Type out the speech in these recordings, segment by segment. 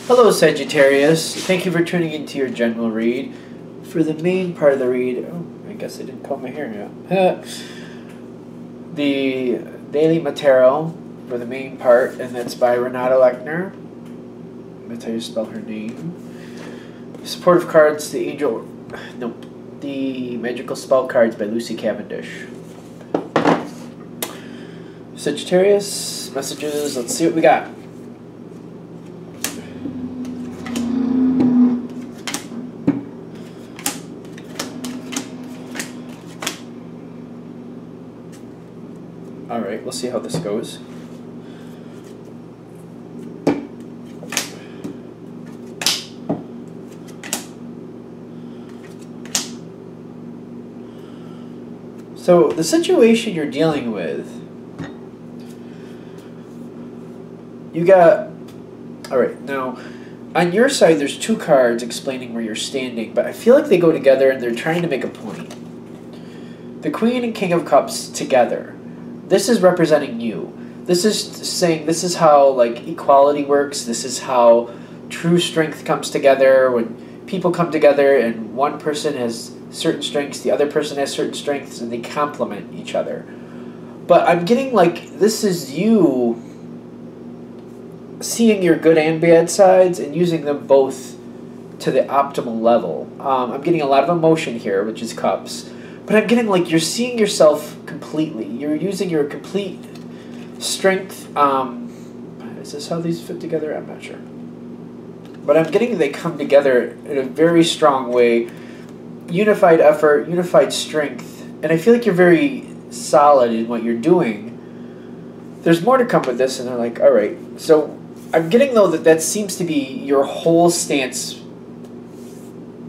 Hello, Sagittarius. Thank you for tuning into your general read. For the main part of the read, oh, I guess I didn't comb my hair yet. The Daily Matero for the main part, and that's by Renata Lechner. That's how you spell her name. Supportive cards, the Angel, nope, the Magical Spell cards by Lucy Cavendish. Sagittarius, messages, let's see what we got. Alright, we'll see how this goes. So, the situation you're dealing with, you got, alright, now, on your side there's two cards explaining where you're standing, but I feel like they go together and they're trying to make a point. The Queen and King of Cups together. This is representing you. This is saying this is how like equality works. This is how true strength comes together. When people come together and one person has certain strengths, the other person has certain strengths, and they complement each other. But I'm getting like this is you seeing your good and bad sides and using them both to the optimal level. I'm getting a lot of emotion here, which is Cups. But I'm getting like you're seeing yourself completely. You're using your complete strength. Is this how these fit together? I'm not sure. But I'm getting they come together in a very strong way. Unified effort, unified strength. And I feel like you're very solid in what you're doing. There's more to come with this, and they're like, all right. So I'm getting, though, that seems to be your whole stance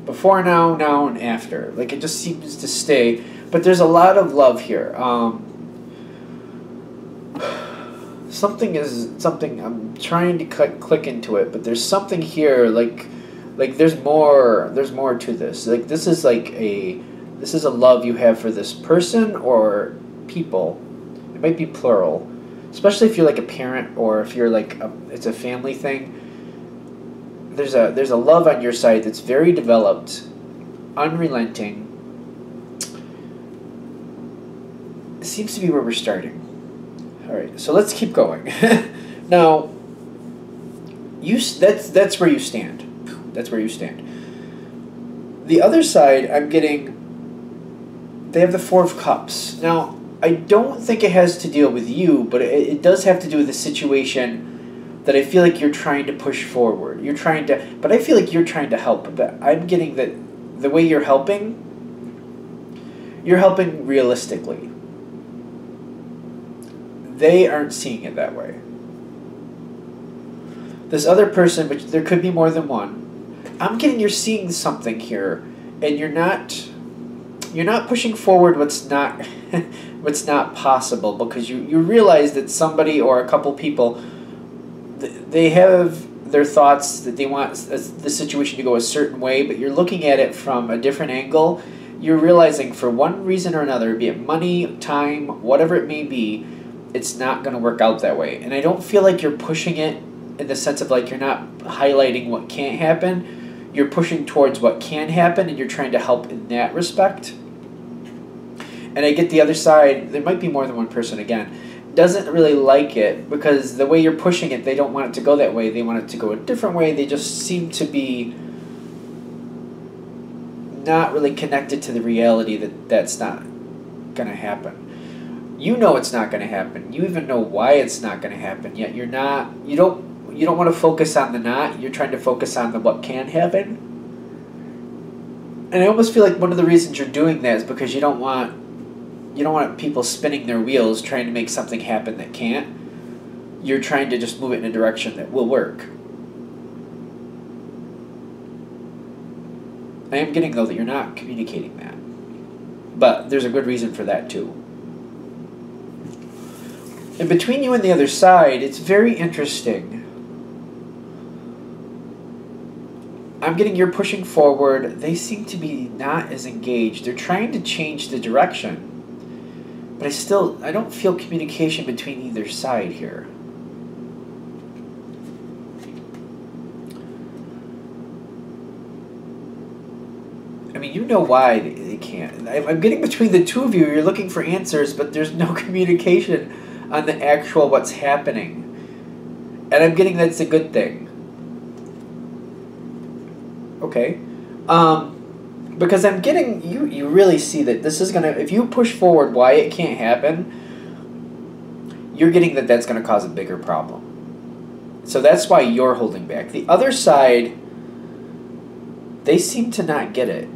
before now, now, and after. Like, it just seems to stay. But there's a lot of love here. Something I'm trying to click into it, but there's something here, like there's more to this. Like, this is a love you have for this person or people. It might be plural. Especially if you're like a parent, or if you're like it's a family thing. There's a love on your side that's very developed, unrelenting. It seems to be where we're starting. All right, so let's keep going. Now, that's where you stand. That's where you stand. The other side, I'm getting. They have the Four of Cups. Now, I don't think it has to deal with you, but it does have to do with the situation that I feel like you're trying to push forward. You're trying to, but I feel like you're trying to help. But I'm getting that the way you're helping realistically. They aren't seeing it that way. This other person, which there could be more than one, I'm getting you're seeing something here, and you're not pushing forward what's not what's not possible, because you realize that somebody or a couple people, they have their thoughts that they want the situation to go a certain way, but you're looking at it from a different angle. You're realizing for one reason or another, be it money, time, whatever it may be, it's not going to work out that way. And I don't feel like you're pushing it in the sense of like you're not highlighting what can't happen. You're pushing towards what can happen, and you're trying to help in that respect. And I get the other side, there might be more than one person again, doesn't really like it, because the way you're pushing it, they don't want it to go that way. They want it to go a different way. They just seem to be not really connected to the reality that that's not going to happen. You know it's not going to happen. You even know why it's not going to happen, yet you don't want to focus on the not. You're trying to focus on the what can happen. And I almost feel like one of the reasons you're doing that is because you don't want people spinning their wheels trying to make something happen that can't. You're trying to just move it in a direction that will work. I am getting, though, that you're not communicating that. But there's a good reason for that, too. And between you and the other side, it's very interesting. I'm getting you're pushing forward. They seem to be not as engaged. They're trying to change the direction. But I don't feel communication between either side here. mean, you know why they can't. I'm getting between the two of you. You're looking for answers, but there's no communication on the actual what's happening. And I'm getting that's a good thing. Okay. Because I'm getting, you really see that this is going to, if you push forward why it can't happen, you're getting that that's going to cause a bigger problem. So that's why you're holding back. The other side, they seem to not get it.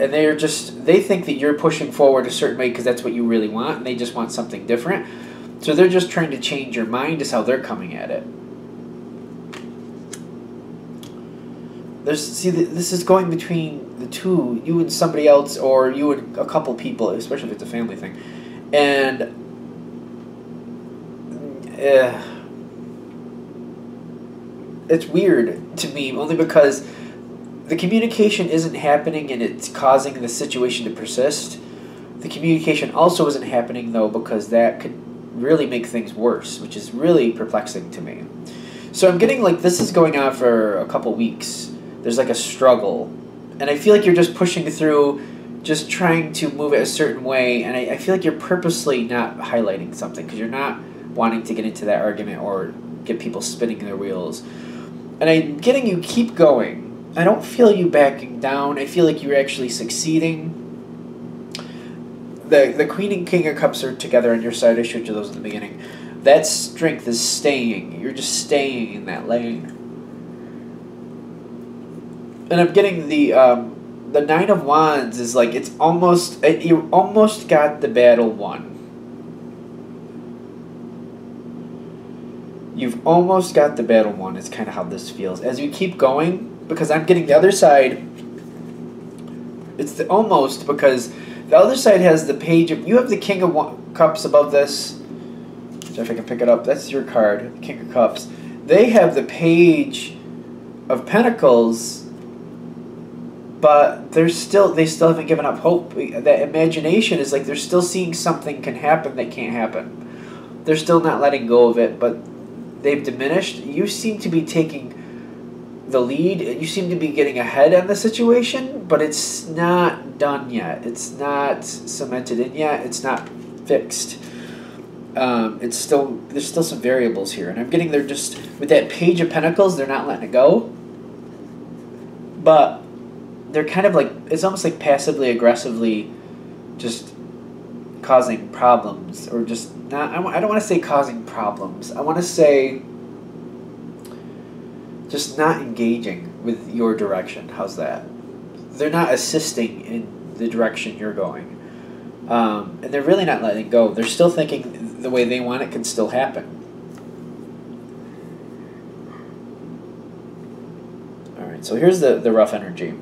And they think that you're pushing forward a certain way because that's what you really want, and they just want something different. So they're just trying to change your mind is how they're coming at it. This is going between the two, you and somebody else, or you and a couple people, especially if it's a family thing. And it's weird to me, only because the communication isn't happening and it's causing the situation to persist. The communication also isn't happening, though, because that could really make things worse, which is really perplexing to me. So I'm getting like this is going on for a couple weeks. There's like a struggle. And I feel like you're just pushing through, just trying to move it a certain way. And I feel like you're purposely not highlighting something because you're not wanting to get into that argument or get people spinning their wheels. And I'm getting you keep going. I don't feel you backing down. I feel like you're actually succeeding. The Queen and King of Cups are together on your side. I showed you those in the beginning. That strength is staying. You're just staying in that lane. And I'm getting the Nine of Wands is like it's almost you almost got the battle won. You've almost got the battle won. It's kind of how this feels as you keep going. Because I'm getting the other side, it's the almost, because the other side has the page of, you have the King of Cups above this, so if I can pick it up, that's your card, the King of Cups. They have the Page of Pentacles, but they still haven't given up hope. That imagination is like they're still seeing something can happen that can't happen. They're still not letting go of it, but they've diminished. You seem to be taking the lead. You seem to be getting ahead on the situation, but it's not done yet. It's not cemented in yet. It's not fixed. There's still some variables here, and I'm getting they're just with that Page of Pentacles. They're not letting it go, but they're kind of like it's almost like passively aggressively, just causing problems, or just not. I don't want to say causing problems. I want to say just not engaging with your direction. How's that? They're not assisting in the direction you're going. And they're really not letting go. They're still thinking the way they want it can still happen. Alright, so here's the rough energy.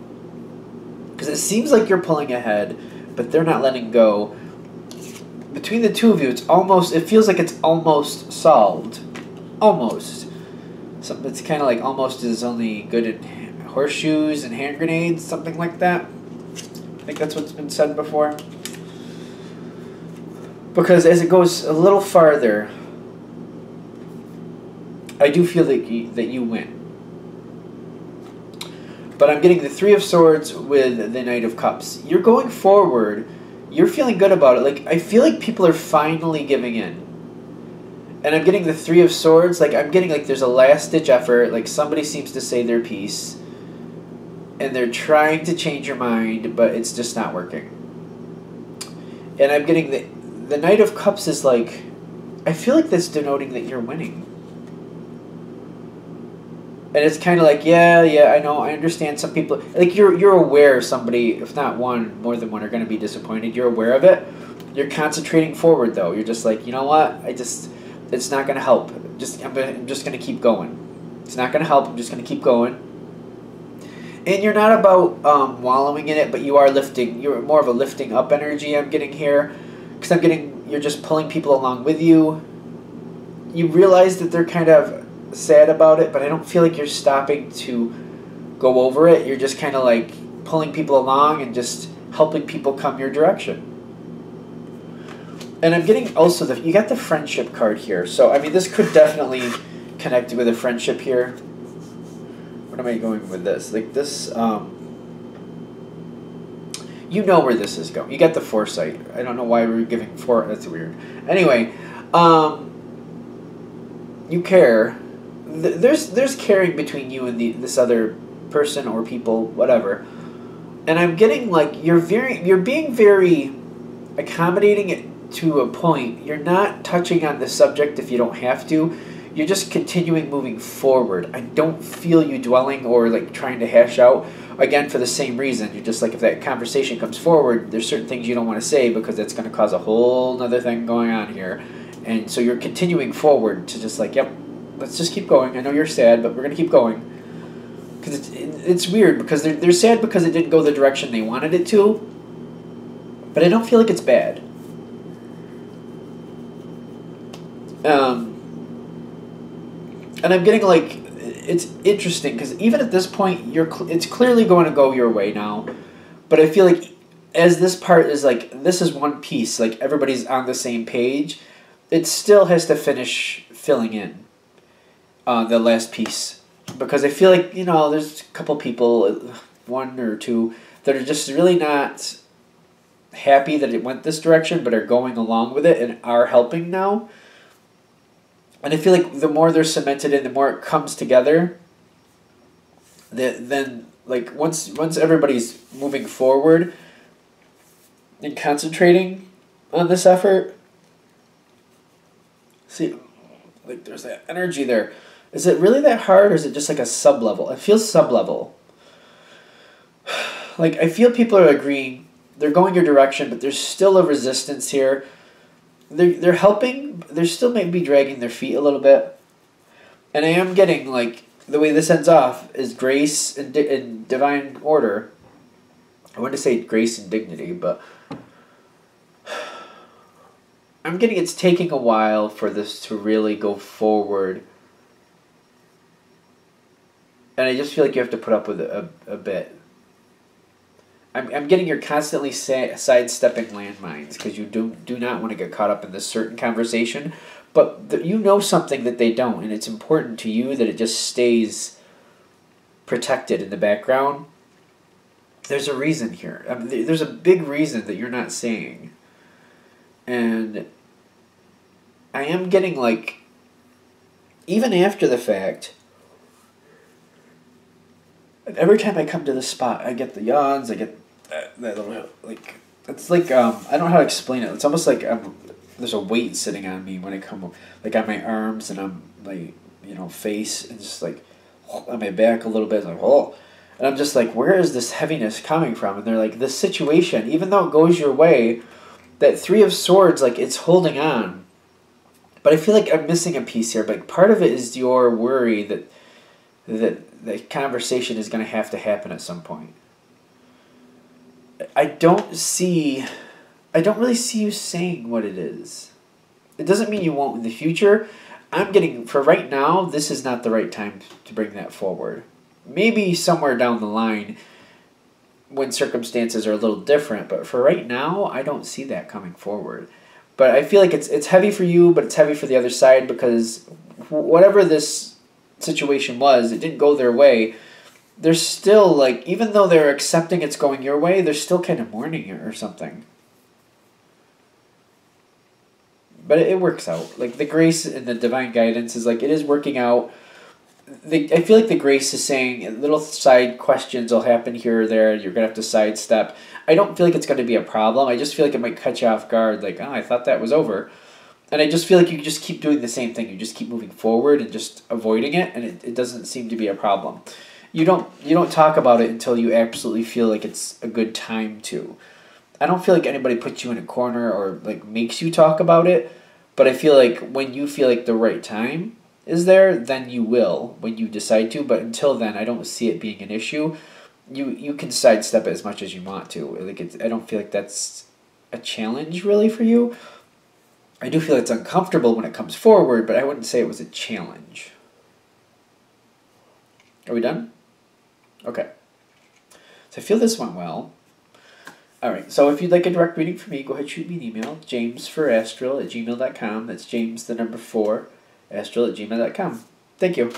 Because it seems like you're pulling ahead, but they're not letting go. Between the two of you, it feels like it's almost solved. Almost. So it's kind of like almost is only good at horseshoes and hand grenades, something like that. I think that's what's been said before. Because as it goes a little farther, I do feel that you win. But I'm getting the Three of Swords with the Knight of Cups. You're going forward. You're feeling good about it. Like I feel like people are finally giving in. And I'm getting the Three of Swords. Like I'm getting like there's a last-ditch effort. Like somebody seems to say their piece. And they're trying to change your mind, but it's just not working. And I'm getting the Knight of Cups is like, I feel like that's denoting that you're winning. And it's kind of like, yeah, I know, I understand some people, like you're aware somebody, if not one, more than one are going to be disappointed. You're aware of it. You're concentrating forward though. You're just like, you know what? It's not going to help. I'm just going to keep going. It's not going to help. I'm just going to keep going. And you're not about wallowing in it, but you are lifting. You're more of a lifting up energy I'm getting here. Because I'm getting, you're just pulling people along with you. You realize that they're kind of sad about it, but I don't feel like you're stopping to go over it. You're just kind of like pulling people along and just helping people come your direction. And I'm getting also you got the friendship card here. So, I mean, this could definitely connect with a friendship here. What am I going with this? Like this, You know where this is going. You got the foresight. I don't know why we're giving that's weird. Anyway, you care. There's caring between you and this other person or people, whatever. And I'm getting like you're being very accommodating it to a point. You're not touching on the subject if you don't have to. You're just continuing moving forward. I don't feel you dwelling or like trying to hash out again for the same reason. You're just like, if that conversation comes forward, there's certain things you don't want to say because it's going to cause a whole other thing going on here. And so you're continuing forward to just like, yep, let's just keep going. I know you're sad, but we're going to keep going. Because it's weird because they're sad because it didn't go the direction they wanted it to. But I don't feel like it's bad. And I'm getting like, it's interesting because even at this point, it's clearly going to go your way now. But I feel like as this part is like, this is one piece, like everybody's on the same page, it still has to finish filling in the last piece. Because I feel like, there's a couple people, one or two, that are just really not happy that it went this direction, but are going along with it and are helping now. And I feel like the more they're cemented in, the more it comes together. Then, like once everybody's moving forward and concentrating on this effort, see, like there's that energy there. Is it really that hard, or is it just like a sub-level? It feels sub-level. Like I feel people are agreeing, they're going your direction, but there's still a resistance here. They're helping. They're still maybe dragging their feet a little bit, and I am getting like the way this ends off is grace and divine order. I want to say grace and dignity, but I'm getting it's taking a while for this to really go forward, and I just feel like you have to put up with it a bit. I'm getting you're constantly sidestepping landmines because you do not want to get caught up in this certain conversation, but you know something that they don't, and it's important to you that it just stays protected in the background. There's a reason here. I mean, there's a big reason that you're not saying, and I am getting like, even after the fact, every time I come to this spot, I get the yawns, I get that little, like, it's like, I don't know how to explain it. It's almost like there's a weight sitting on me when I come, like, on my arms and on my, face, and just, like, on my back a little bit, like, oh. And I'm just like, where is this heaviness coming from? And they're like, this situation, even though it goes your way, that Three of Swords, like, it's holding on. But I feel like I'm missing a piece here. But part of it is your worry that the conversation is going to have to happen at some point. I don't really see you saying what it is. It doesn't mean you won't in the future. I'm getting, for right now, this is not the right time to bring that forward. Maybe somewhere down the line when circumstances are a little different, but for right now, I don't see that coming forward. But I feel like it's heavy for you, but it's heavy for the other side because whatever this situation was, it didn't go their way. They're still, like, even though they're accepting it's going your way, they're still kind of mourning it or something. But it works out. Like, the grace and the divine guidance is, like, it is working out. I feel like the grace is saying little side questions will happen here or there. You're going to have to sidestep. I don't feel like it's going to be a problem. I just feel like it might catch you off guard. Like, oh, I thought that was over. And I just feel like you just keep doing the same thing. You just keep moving forward and just avoiding it, and it doesn't seem to be a problem. You don't talk about it until you absolutely feel like it's a good time to. I don't feel like anybody puts you in a corner or like makes you talk about it, but I feel like when you feel like the right time is there, then you will when you decide to. But until then, I don't see it being an issue. You can sidestep it as much as you want to. Like I don't feel like that's a challenge really for you. I do feel it's uncomfortable when it comes forward, but I wouldn't say it was a challenge. Are we done? Okay. So I feel this went well. Alright, so if you'd like a direct reading from me, go ahead and shoot me an email. jamesforastral@gmail.com. That's James, the number 4, astral@gmail.com. Thank you.